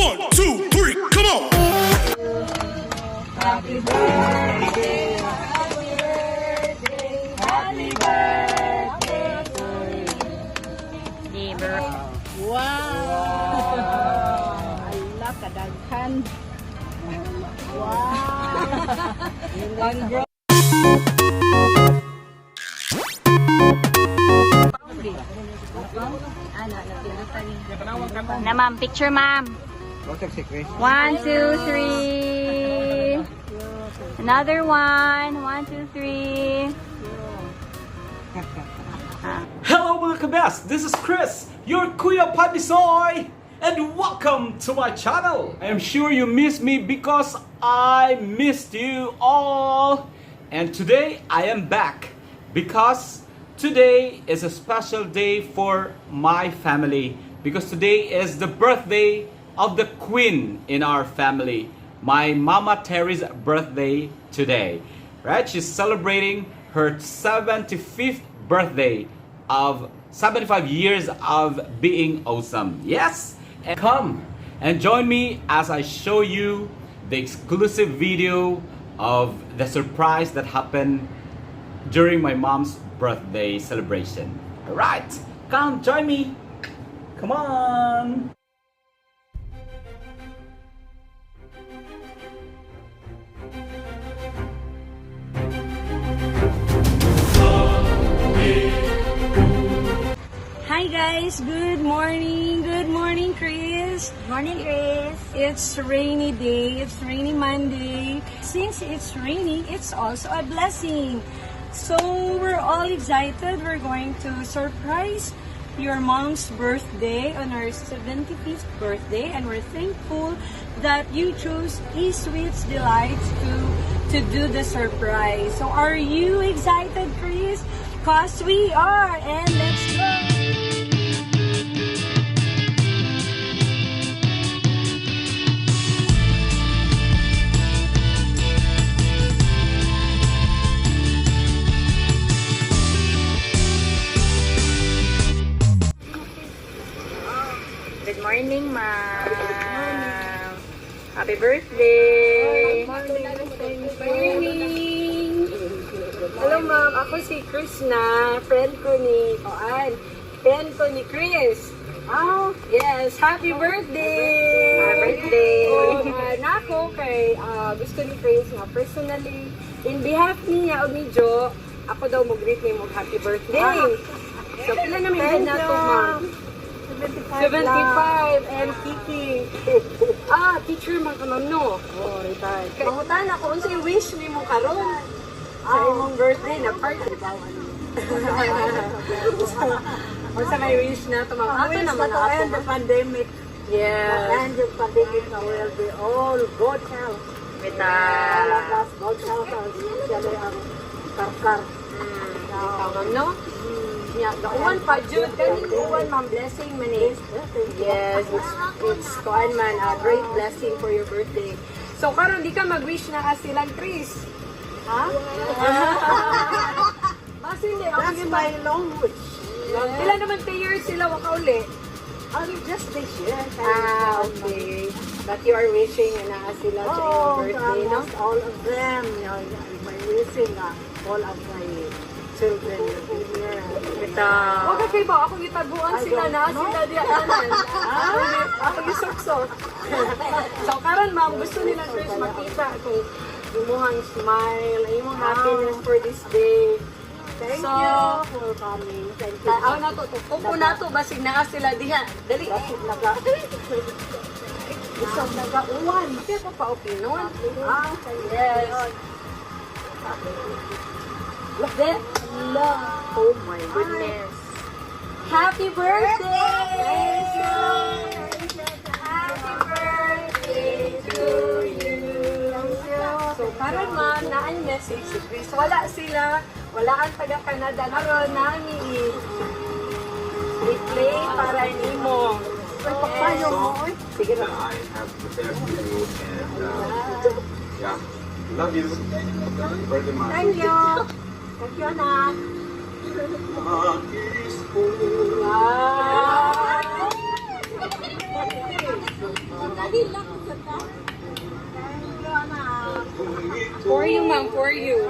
1, 2, 3, come on! Happy birthday, happy birthday, happy birthday to you. Wow! Allah, kadaghan. Wow! Na ma'am, picture ma'am. 1, 2, 3. Another one. 1, 2, 3. Hello mga kabest! This is Chris, your KUYA PANDISOY! And welcome to my channel! I am sure you missed me because I missed you all! And today I am back because today is a special day for my family, because today is the birthday of the queen in our family. My Mama Terry's birthday today. Right? She's celebrating her 75th birthday of 75 years of being awesome. Yes? And come and join me as I show you the exclusive video of the surprise that happened during my mom's birthday celebration. Alright, come join me. Come on. Hi guys, good morning. Good morning, Chris. Morning, Chris. It's rainy day. It's rainy Monday. Since it's raining, it's also a blessing. So we're all excited. We're going to surprise your mom's birthday on her 75th birthday, and we're thankful that you chose eSweets Delights to do the surprise. So are you excited, Chris? Cause we are, and let's go. Good morning, ma'am. Happy birthday. Morning. Hello, ma'am. Ako si Chris na. Friend ko ni Chris. Oh, yes. Happy birthday! Happy birthday. Oh, nako kay gusto ni Chris nga personally, in behalf niya o ni Jo, ako daw mo-greet ni mo happy birthday. So, pila namin na to, ma'am? 75 and kicking. Teacher man ka, ma'am, no? Oh, retired. Pangutan ako, unsa yung wish ni mo karon? Sa imong birthday na party daw. Unsa may wish na to, ma'am? Ato naman na ako. The pandemic. Yes. And the pandemic will be all good health. With All of us, good health. Especially ang karkar. Ma'am, no? Yeah, the uwan pa, Jude. Kaning uwan, ma'am, blessing man eh. Yes, it's kuan man, a great blessing for your birthday. So, karon di ka mag-wish na ka silang Chris. Ha? Basta hindi. That's my long wish. Ilan naman 2 years sila waka uli? Only just this year. Okay. But you are wishing na sila sa iyong birthday, no? Almost all of them. My wishing, all of my children will be here. Huwag ka kayo ba? Akong itaguan sila na. Sila di kanan. Akong isuksok. So, karon ma'am, gusto nila Chris makita kung imuhang smile, imong happiness for this day. Thank So, you for coming. Thank you. Ako na to, tupo na to, basig na sila diha. Dali. Isang nag-uwan. Kaya ko pa opinon. Yes. Look there. Love. Oh my goodness. Happy birthday! Happy birthday to you. So, parang ma'am, naan message si Chris. Wala sila. Wala ang taga-Canada. Naroon namin i-play para nimo. Papayo mo. Sige na. I have prepared for you and yeah, love you very much. Thank you. Thank you, anak. Wow! For you, ma'am, for you.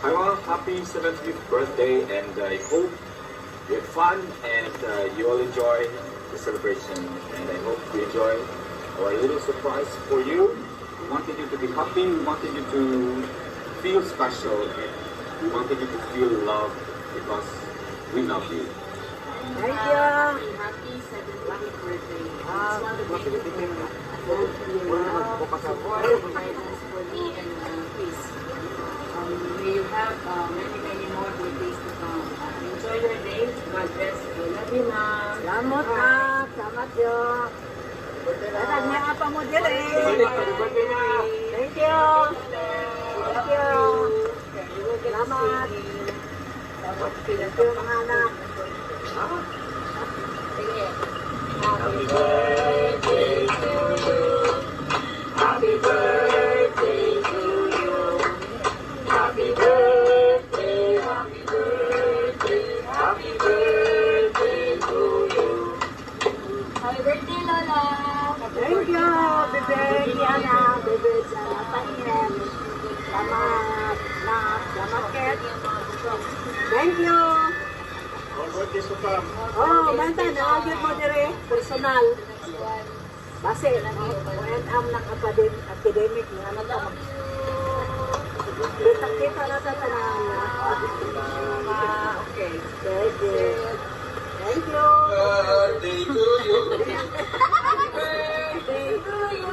Hi, well, happy 70th birthday, and I hope you had fun and you all enjoy the celebration. And I hope you enjoy our little surprise for you. We wanted you to be happy, we wanted you to feel special, and we wanted you to feel loved because we love you. Thank you. Happy 70th birthday. It's wonderful guidance for me and Chris. May you have many more birthdays to come. Enjoy your day. God bless you. Love you, ma'am. Salamat, ma'am. Salamat yun. Tatag na apa mo dire. Thank you. Thank you. Salamat. Thank you, mga anak. Happy birthday to you. Happy birthday to you. Happy birthday, happy birthday, happy birthday to you. Happy birthday, Lola. Thank you, bebe, Kiana, bebe, sa paingin. Salamat, salamat, Ket. Thank you. Oh, manta, naagad mo dire, personal. Base, O&M ng academic niya, ano to? Kita na sa tanan. Okay. Thank you. Thank you. Birthday to you. Happy birthday to you.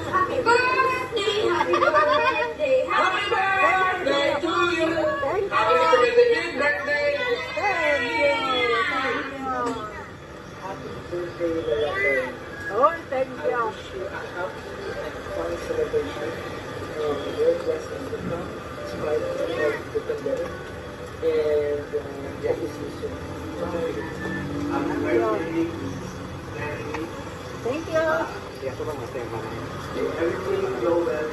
Happy birthday, happy birthday, happy birthday to you. Thank you. Happy birthday, big birthday. Thank you. Thank you. Happy birthday. Oh, thank you. Fun celebration. Very blessings to come, despite the pandemic. And yeah, this is Happy birthday, Mary. Thank you. May everything go well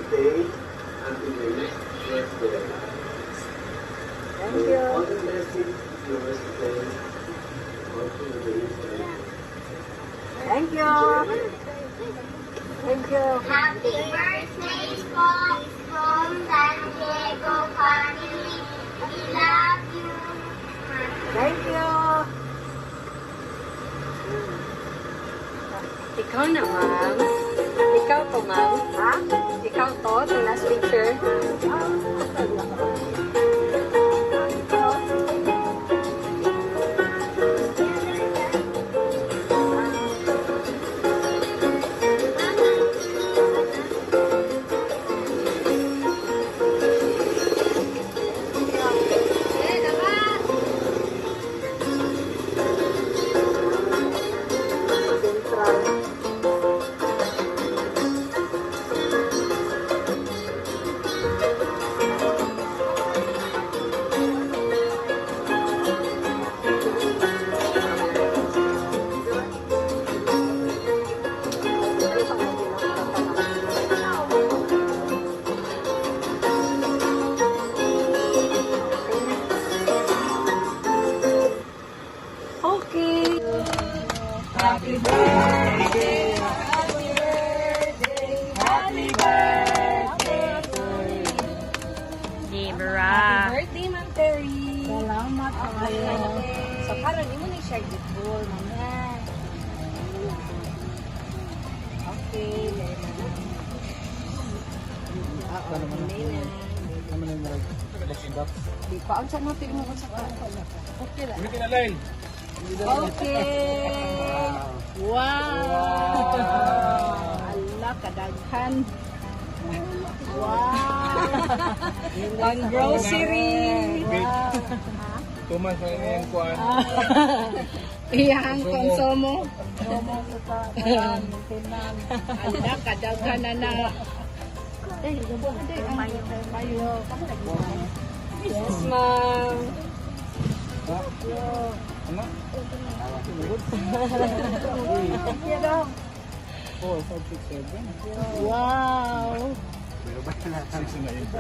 today until your next birthday. Thank you. All the blessings yours today. All to the days ahead. Thank you. Thank you. Happy birthday from San Diego family. We love you. Thank you. Ikaw na, ma'am. Ikaw to, ma'am. Ha? Ikaw to, the last picture. Happy birthday, happy birthday, happy birthday to you. Happy birthday, Ma'am Terry. Salamat kayo. So, karon mo ni share the bowl, mama. Okay, di pa ang sana tingin mo sa kanila. Okay lang. Okay. Wow. Allah kadaghan. Pang grocery. Tumas na yung kuwan. Iyang konsumo. Ala, kadaghan na na. Yes, ma'am. Ano? 4, 5, 6, 7. Wow. Alright.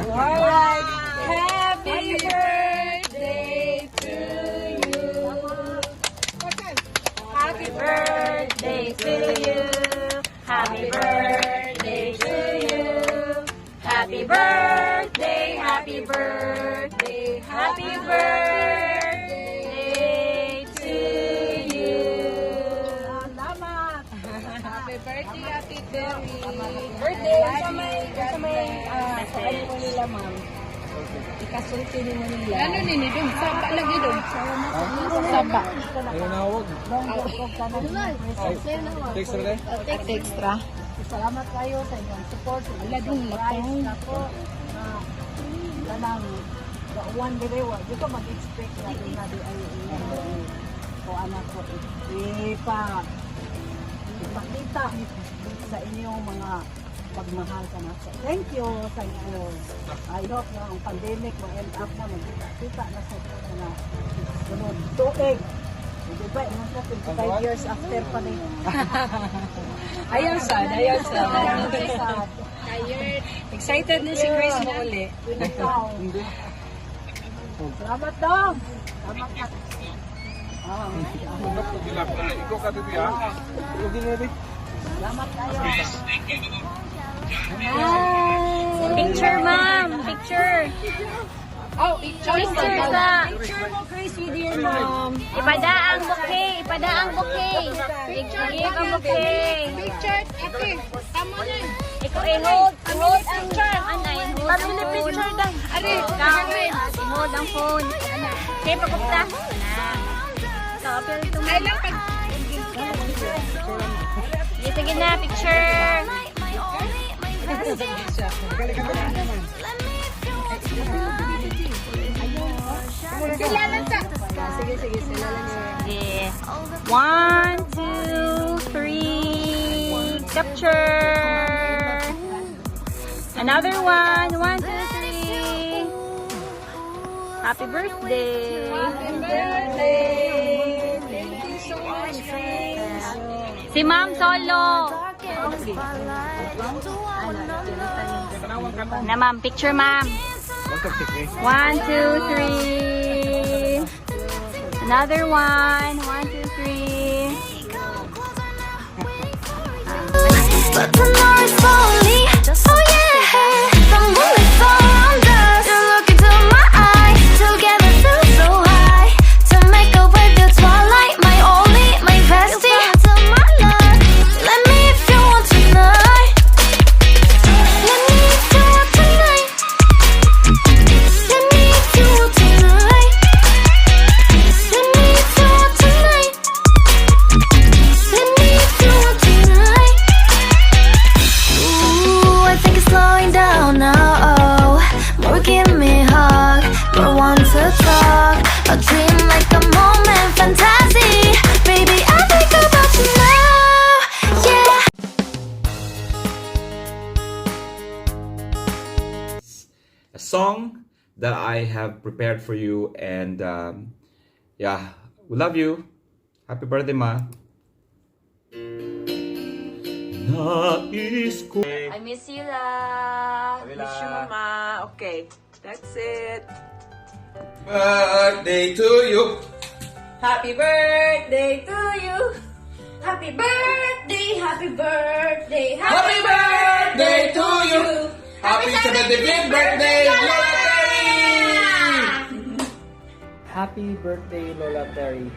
Alright. Happy birthday to you. Happy birthday to you. Happy birthday to you. Happy birthday, happy birthday, happy birthday to you. Salamat. Happy birthday, Ate Terry. Birthday, sa may saan mo nila, ma'am. Ikasulti mo nila. Ano nini dun? Saba lagi dun. Saba. Ayun na huwag. Text rin. Text extra. Salamat kayo sa inyong support. Wala dun, Surprise ako na kanang one day di ko mag-expect na din na di ay ko anak ko ipakita sa inyong mga pagmahal ka na. Thank you sa inyo. I hope na ang pandemic ma-end up na magkita na sa na sunod tuig. Diba, ilang 25 years after pa rin. Ayaw sad, ayaw sad. Sad. Tired. Excited na si Grace mo uli. Hindi. Salamat daw. Salamat ka. Ikaw ka dito ya. Ikaw din na rin. Salamat kayo. Picture, ma'am. Picture. Oh, picture sa. Picture mo, Grace, with your mom. Ipadaang bouquet, ipadaang bouquet. Give ang bouquet. Picture, ate. Tama na. Ikaw i-hold ang anay. Family picture daw. Ari, Gawin. I-hold ang phone. Okay, pagkupta. ay lang pag... Sige na, picture. Sila lang sa... Sige, sila lang Yeah. 1, 2, 3. Capture. Another one. 1, 2, 3. Happy birthday. Happy birthday! Thank you so much, Grace. Si Ma'am Solo. Na ma'am, picture ma'am. 1, 2, 3. Another one. 1, 2, 3. But tomorrow's falling. Oh yeah, the moon is around us. You look into my eyes, together feel so high. To make a way the twilight, my only, my bestie. To my love, let me if you want tonight. Let me if you want tonight. Let me if you want tonight. Let me if you want tonight. Let me if you want tonight. Ooh, I think it's slowing down now. More give me a hug, more want to talk. A dream like a moment, fantasy. Baby, I think about you now. Yeah. A song that I have prepared for you, and yeah, we love you. Happy birthday, Ma. Nais ko. I miss you, la. Miss you, mama. Okay, that's it. Birthday to you. Happy birthday to you. Happy birthday, happy birthday, Happy birthday to you. Happy 75th birthday, Lola Terry. Happy birthday, Lola Terry.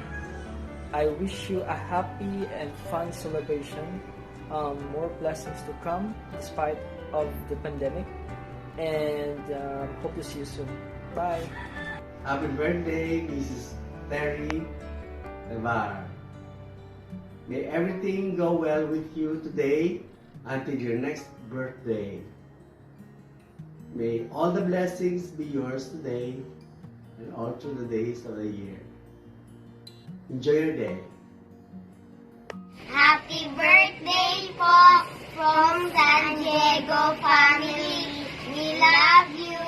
I wish you a happy and fun celebration. More blessings to come despite of the pandemic. And hope to see you soon. Bye. Happy birthday, Mrs. Terry Navarre. May everything go well with you today until your next birthday. May all the blessings be yours today and all through the days of the year. Enjoy your day. Happy birthday po from San Diego family. We love you.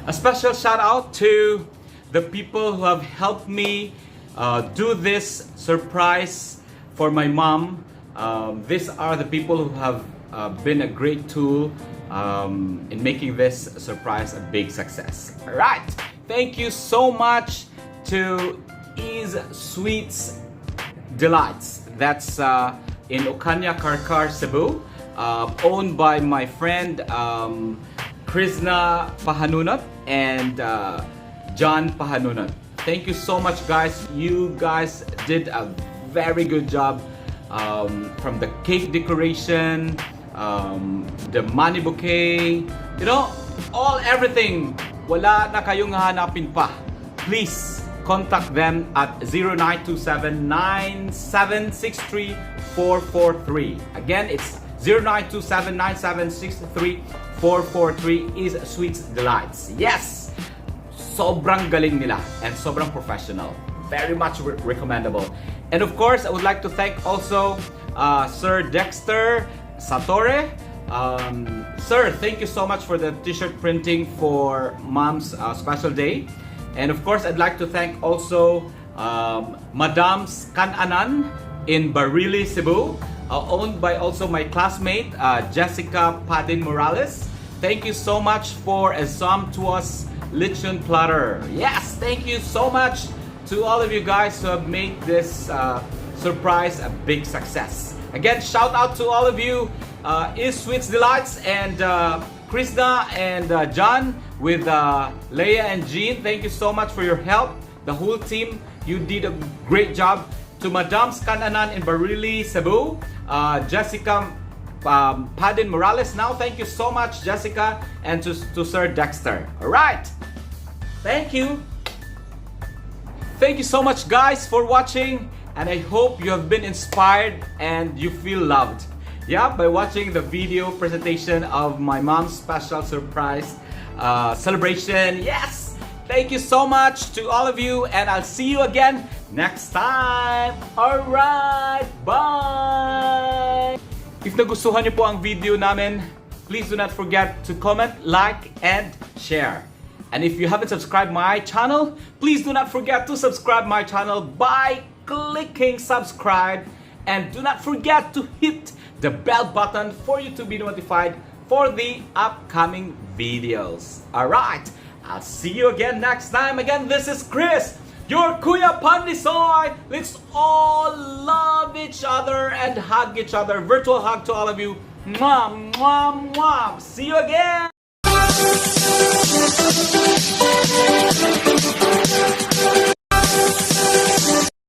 A special shout out to the people who have helped me do this surprise for my mom. These are the people who have been a great tool in making this surprise a big success. Alright, thank you so much to Ease Sweets Delights. That's in Okanya, Karkar, Cebu, owned by my friend Krishna Pahanunat and John Pahanunat. Thank you so much, guys. You guys did a very good job from the cake decoration, the money bouquet, you know, everything. Wala na kayong hahanapin pa. Please contact them at 0927-9763-443. Again, it's 0927-9763-443 is Sweets Delights. Yes! Sobrang galing nila and sobrang professional. Very much recommendable. And of course, I would like to thank also Sir Dexter Satore. Sir, thank you so much for the t-shirt printing for Mom's special day. And of course, I'd like to thank also Madam's Kananan in Barili, Cebu. Owned by also my classmate, Jessica Padin Morales. Thank you so much for a sumptuous lechon platter. Yes, thank you so much to all of you guys who have made this surprise a big success. Again, shout out to all of you, Is Sweets Delights and Krishna and John with Leia and Jean. Thank you so much for your help. The whole team, you did a great job. To Madam's Kananan in Barili, Cebu, Jessica Padin Morales. Now, thank you so much, Jessica, and to Sir Dexter. All right, thank you. Thank you so much, guys, for watching, and I hope you have been inspired and you feel loved. Yeah, by watching the video presentation of my mom's special surprise celebration. Yes. Thank you so much to all of you, and I'll see you again next time. Alright, bye! If nagustuhan niyo po ang video namin, please do not forget to comment, like, and share. And if you haven't subscribed my channel, please do not forget to subscribe my channel by clicking subscribe. And do not forget to hit the bell button for you to be notified for the upcoming videos. Alright! I'll see you again next time. Again, this is Chris, your KUYA PANDISOY. Let's all love each other and hug each other. Virtual hug to all of you. Mwah, mwah, mwah. See you again.